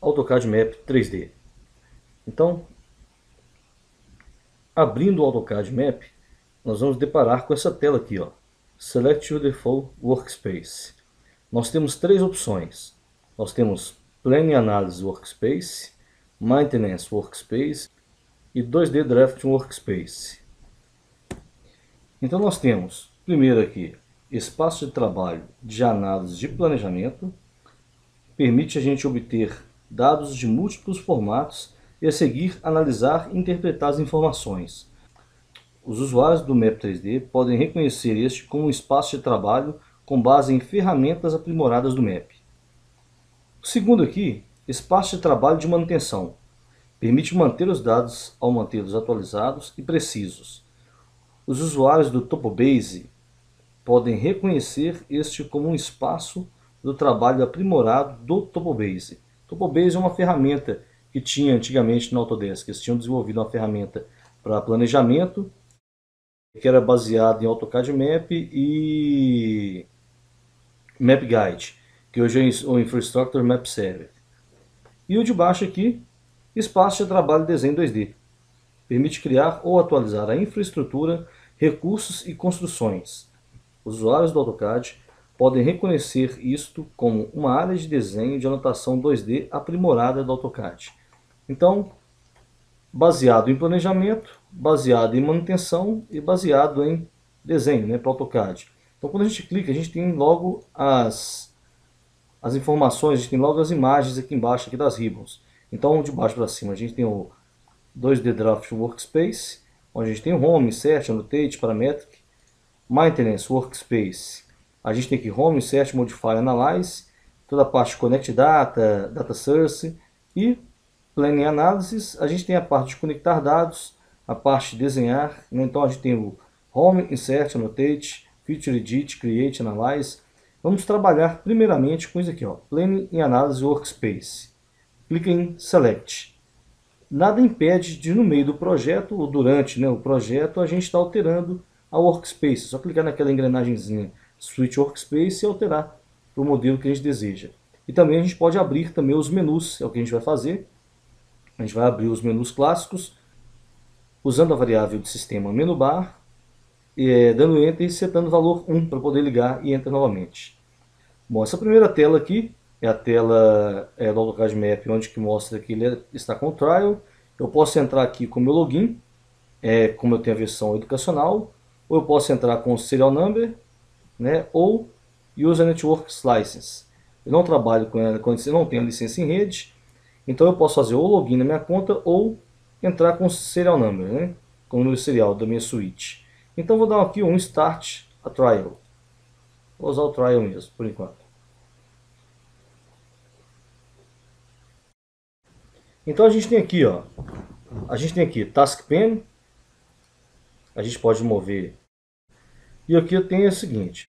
AutoCAD Map 3D. Então, abrindo o AutoCAD Map, nós vamos deparar com essa tela aqui, ó. Select your default workspace. Nós temos três opções. Nós temos Planning Analysis Workspace, Maintenance Workspace e 2D Drafting Workspace. Então nós temos, primeiro aqui, espaço de trabalho de análise de planejamento. Permite a gente obter dados de múltiplos formatos e a seguir analisar e interpretar as informações. Os usuários do Map 3D podem reconhecer este como um espaço de trabalho com base em ferramentas aprimoradas do Map. O segundo aqui, espaço de trabalho de manutenção. Permite manter os dados ao mantê-los atualizados e precisos. Os usuários do Topobase podem reconhecer este como um espaço do trabalho aprimorado do Topobase. Topobase é uma ferramenta que tinha antigamente no Autodesk. Eles tinham desenvolvido uma ferramenta para planejamento, que era baseada em AutoCAD Map e Map Guide, que hoje é o Infrastructure Map Server. E o de baixo aqui, espaço de trabalho de desenho 2D. Permite criar ou atualizar a infraestrutura, recursos e construções. Os usuários do AutoCAD podem reconhecer isto como uma área de desenho de anotação 2D aprimorada do AutoCAD. Então, baseado em planejamento, baseado em manutenção e baseado em desenho, para o AutoCAD. Então, quando a gente clica, a gente tem logo as informações, a gente tem logo as imagens aqui embaixo aqui das ribbons. Então, de baixo para cima, a gente tem o 2D Draft Workspace, onde a gente tem o Home, Insert, Annotate, Parametric, Maintenance Workspace. A gente tem aqui Home, Insert, Modify, Analyze, toda a parte de Connect Data, Data Source e Planning Analysis. A gente tem a parte de conectar dados, a parte de desenhar. Então a gente tem o Home, Insert, Annotate, Feature Edit, Create, Analyze. Vamos trabalhar primeiramente com isso aqui, ó, Planning Analysis Workspace. Clica em Select. Nada impede de no meio do projeto ou durante o projeto a gente está alterando a Workspace. É só clicar naquela engrenagemzinha Switch Workspace e alterar para o modelo que a gente deseja. E também a gente pode abrir também os menus, é o que a gente vai fazer. A gente vai abrir os menus clássicos usando a variável de sistema menu bar, dando Enter e setando o valor 1 para poder ligar e Enter novamente. Bom, essa primeira tela aqui é a tela do AutoCAD Map, onde que mostra que ele está com o trial. Eu posso entrar aqui com o meu login, como eu tenho a versão educacional, ou eu posso entrar com o serial number, ou User Networks License. Eu não trabalho com ela quando eu não tenho licença em rede, então eu posso fazer ou login na minha conta ou entrar com o serial number, com o número serial da minha suíte. Então vou dar aqui um Start a Trial. Vou usar o Trial mesmo, por enquanto. Então a gente tem aqui, ó, Task Pane. A gente pode mover. E aqui eu tenho o seguinte,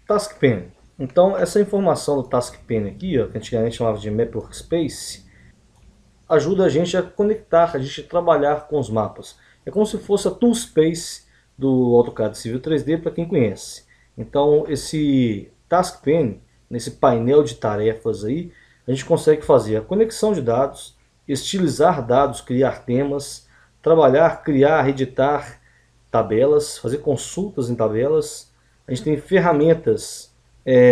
Task Pane. Então essa informação do Task Pane aqui, ó, que antigamente chamava de Map Workspace, ajuda a gente a conectar, a gente a trabalhar com os mapas. É como se fosse a Toolspace do AutoCAD Civil 3D para quem conhece. Então esse Task Pane, nesse painel de tarefas aí, a gente consegue fazer a conexão de dados, estilizar dados, criar temas, trabalhar, criar, editar tabelas, fazer consultas em tabelas. A gente tem ferramentas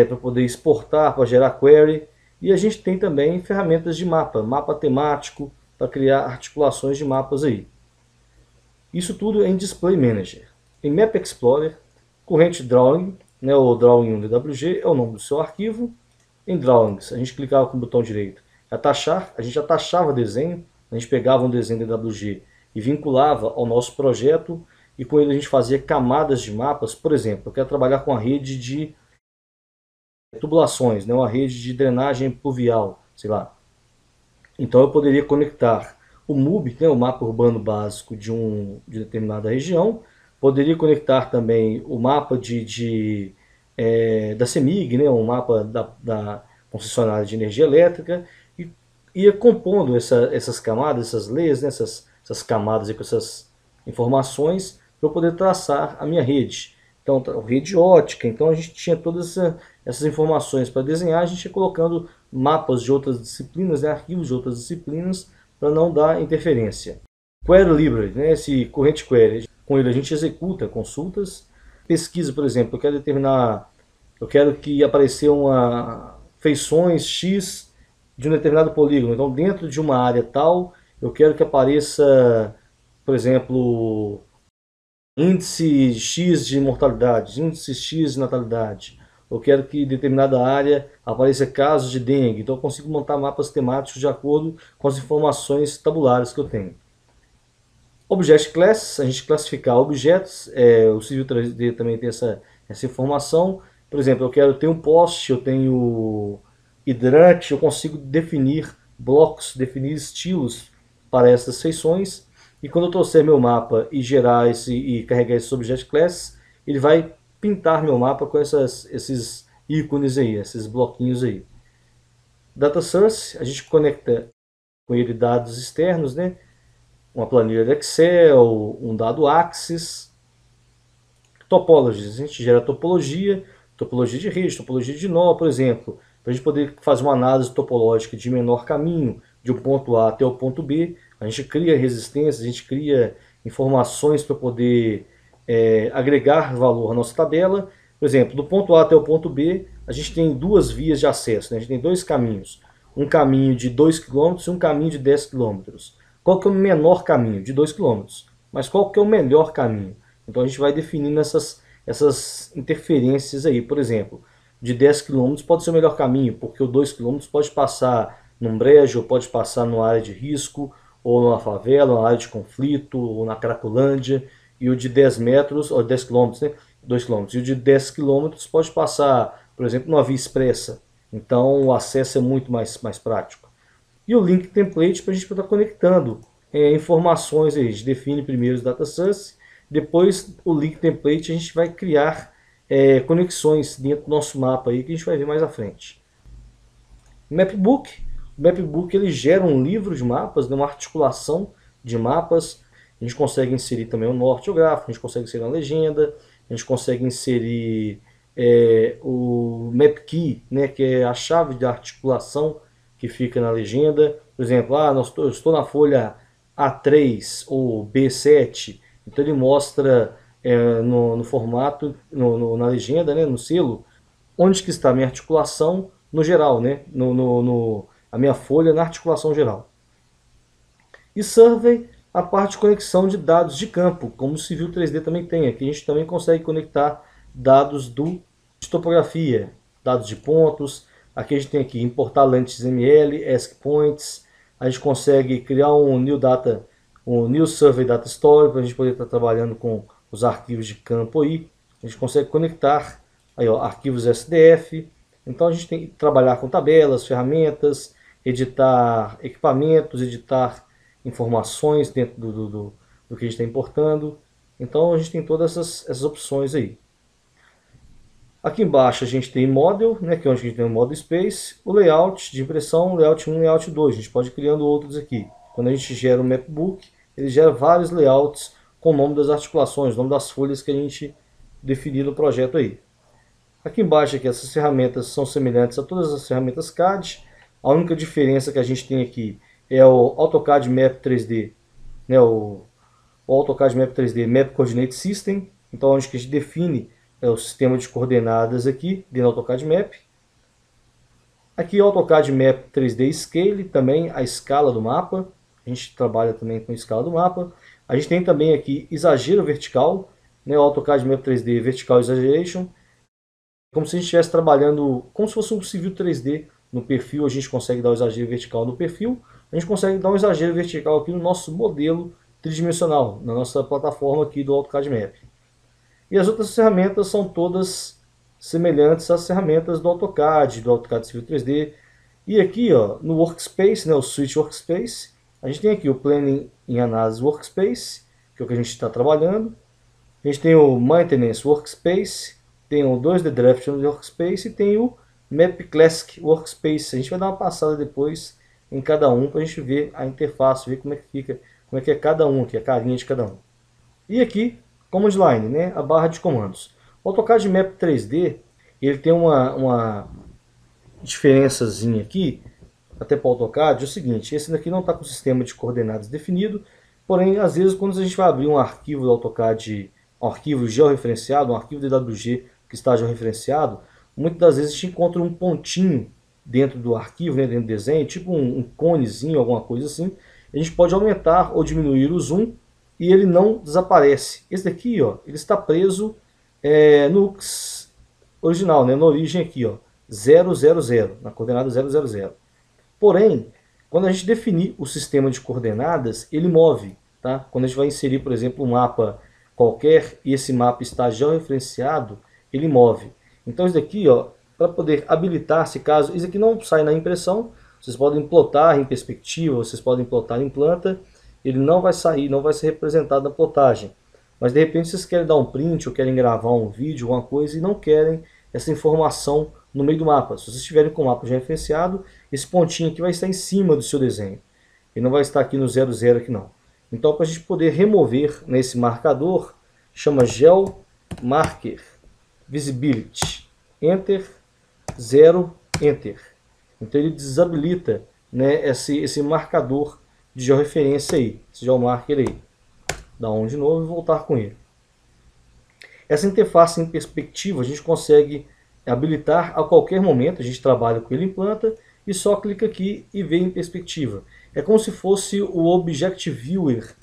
para poder exportar, para gerar query. E a gente tem também ferramentas de mapa temático, para criar articulações de mapas aí. Isso tudo em Display Manager. Em Map Explorer, corrente Drawing, o Drawing 1 DWG é o nome do seu arquivo. Em Drawings, a gente clicava com o botão direito, atachar, a gente atachava desenho, a gente pegava um desenho DWG e vinculava ao nosso projeto, e com ele a gente fazia camadas de mapas. Por exemplo, eu quero trabalhar com a rede de tubulações, uma rede de drenagem pluvial, sei lá. Então eu poderia conectar o MUB, o mapa urbano básico de determinada região, poderia conectar também o mapa da CEMIG, um mapa da concessionária de energia elétrica, e ia compondo essas camadas, essas leis, essas camadas com essas informações, para eu poder traçar a minha rede. Então, rede ótica, então a gente tinha todas essas informações para desenhar, a gente ia colocando mapas de outras disciplinas, né, arquivos de outras disciplinas, para não dar interferência. Query Library, né, esse corrente query, com ele a gente executa consultas, pesquisa, por exemplo, eu quero que apareça feições X de um determinado polígono, então dentro de uma área tal, eu quero que apareça, por exemplo, índice X de mortalidade, índice X de natalidade. Eu quero que em determinada área apareça casos de dengue. Então eu consigo montar mapas temáticos de acordo com as informações tabulares que eu tenho. Object Class, a gente classificar objetos. O Civil 3D também tem essa informação. Por exemplo, eu quero ter um poste, eu tenho hidrante, eu consigo definir blocos, definir estilos para essas feições. E quando eu trouxer meu mapa e gerar e carregar esse Object Class, ele vai pintar meu mapa com esses ícones aí, esses bloquinhos aí. Data Source, a gente conecta com ele dados externos, né? Uma planilha de Excel, um dado Axis. Topologies, a gente gera topologia de rede, topologia de nó, por exemplo, para a gente poder fazer uma análise topológica de menor caminho, de um ponto A até o ponto B. A gente cria resistências, a gente cria informações para poder agregar valor à nossa tabela. Por exemplo, do ponto A até o ponto B, a gente tem duas vias de acesso, né? A gente tem dois caminhos. Um caminho de 2 km e um caminho de 10 km. Qual que é o menor caminho? De 2 km. Mas qual que é o melhor caminho? Então a gente vai definindo essas interferências aí. Por exemplo, de 10 km pode ser o melhor caminho, porque o 2 km pode passar num brejo, ou pode passar numa área de risco, ou numa favela, numa área de conflito, ou na Cracolândia. E o de 10 metros, ou 10 km, né? 2 km. E o de 10 km pode passar, por exemplo, numa via expressa. Então o acesso é muito mais prático. E o link template para a gente estar conectando informações aí. A gente define primeiro os data source, depois o link template a gente vai criar conexões dentro do nosso mapa aí que a gente vai ver mais à frente. Mapbook. O Mapbook ele gera um livro de mapas, uma articulação de mapas. A gente consegue inserir também o norte geográfico, a gente consegue inserir uma legenda, a gente consegue inserir o Map Key, né, que é a chave de articulação que fica na legenda. Por exemplo, eu estou na folha A3 ou B7, então ele mostra no formato, na legenda, né, no selo, onde que está a minha articulação no geral, né, a minha folha na articulação geral. E Survey, a parte de conexão de dados de campo, como o Civil 3D também tem. Aqui a gente também consegue conectar dados de topografia, dados de pontos. Aqui a gente tem aqui importar lentes XML, ASCII points. A gente consegue criar um New Survey Data Story para a gente poder estar trabalhando com os arquivos de campo aí. A gente consegue conectar aí, ó, arquivos SDF. Então a gente tem que trabalhar com tabelas, ferramentas, editar equipamentos, editar informações dentro do que a gente está importando. Então a gente tem todas essas opções aí. Aqui embaixo a gente tem Model, né, que é onde a gente tem o Model Space, o Layout de impressão, Layout 1 e Layout 2. A gente pode ir criando outros aqui. Quando a gente gera o Mapbook, ele gera vários layouts com o nome das articulações, o nome das folhas que a gente definiu no projeto aí. Aqui embaixo aqui, essas ferramentas são semelhantes a todas as ferramentas CAD. A única diferença que a gente tem aqui é o AutoCAD Map 3D, né, o AutoCAD Map 3D Map Coordinate System. Então onde que a gente define o sistema de coordenadas aqui dentro do AutoCAD Map. Aqui o AutoCAD Map 3D Scale, também a escala do mapa. A gente trabalha também com a escala do mapa. A gente tem também aqui exagero vertical, né, o AutoCAD Map 3D Vertical Exaggeration. Como se a gente estivesse trabalhando como se fosse um Civil 3D no perfil. A gente consegue dar o exagero vertical no perfil. A gente consegue dar um exagero vertical aqui no nosso modelo tridimensional, na nossa plataforma aqui do AutoCAD Map. E as outras ferramentas são todas semelhantes às ferramentas do AutoCAD Civil 3D. E aqui, ó, no Workspace, né, o Switch Workspace, a gente tem aqui o Planning em Análise Workspace, que é o que a gente está trabalhando. A gente tem o Maintenance Workspace, tem o 2D Draft Workspace e tem o Map Classic Workspace. A gente vai dar uma passada depois em cada um para a gente ver a interface, ver como é que fica, como é que é cada um, aqui, a carinha de cada um. E aqui, Command Line, né, a barra de comandos. O AutoCAD Map 3D, ele tem uma diferençazinha aqui, até para o AutoCAD, é o seguinte: esse daqui não está com o sistema de coordenadas definido, porém, às vezes, quando a gente vai abrir um arquivo do AutoCAD, um arquivo georreferenciado, um arquivo DWG que está georreferenciado, muitas das vezes a gente encontra um pontinho dentro do arquivo, né, dentro do desenho, tipo um conezinho, alguma coisa assim. A gente pode aumentar ou diminuir o zoom e ele não desaparece. Esse daqui, ó, ele está preso no original, né, na origem aqui, ó, 000, na coordenada 000. Porém, quando a gente definir o sistema de coordenadas, ele move. Tá? Quando a gente vai inserir, por exemplo, um mapa qualquer e esse mapa está georreferenciado, ele move. Então isso daqui, para poder habilitar, se caso isso aqui não sai na impressão, vocês podem plotar em perspectiva, vocês podem plotar em planta, ele não vai sair, não vai ser representado na plotagem. Mas de repente vocês querem dar um print ou querem gravar um vídeo, alguma coisa, e não querem essa informação no meio do mapa. Se vocês estiverem com o mapa já referenciado, esse pontinho aqui vai estar em cima do seu desenho. Ele não vai estar aqui no 00 aqui não. Então, para a gente poder remover nesse marcador, chama Gel Marker Visibility. Enter, 0, Enter. Então ele desabilita, né, esse marcador de georreferência aí, esse geomarker aí. Dá um de novo e voltar com ele. Essa interface em perspectiva a gente consegue habilitar a qualquer momento, a gente trabalha com ele em planta e só clica aqui e vê em perspectiva. É como se fosse o Object Viewer,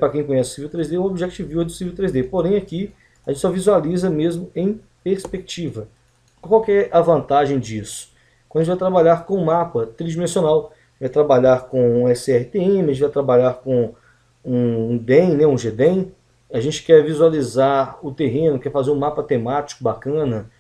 para quem conhece o Civil 3D, o Object Viewer do Civil 3D, porém aqui a gente só visualiza mesmo em perspectiva. Qual que é a vantagem disso? Quando a gente vai trabalhar com mapa tridimensional, vai trabalhar com SRTM, a gente vai trabalhar com um DEM, né, um GDEM, a gente quer visualizar o terreno, quer fazer um mapa temático bacana,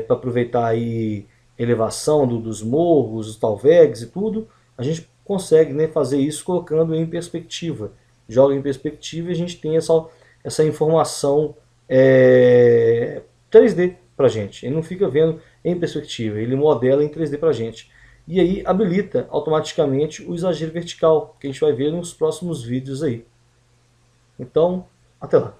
para aproveitar aí elevação dos morros, os talvegs e tudo, a gente consegue, né, fazer isso colocando em perspectiva. Joga em perspectiva e a gente tem essa informação 3D para a gente. Ele não fica vendo em perspectiva, ele modela em 3D para a gente. E aí habilita automaticamente o exagero vertical, que a gente vai ver nos próximos vídeos aí. Então, até lá.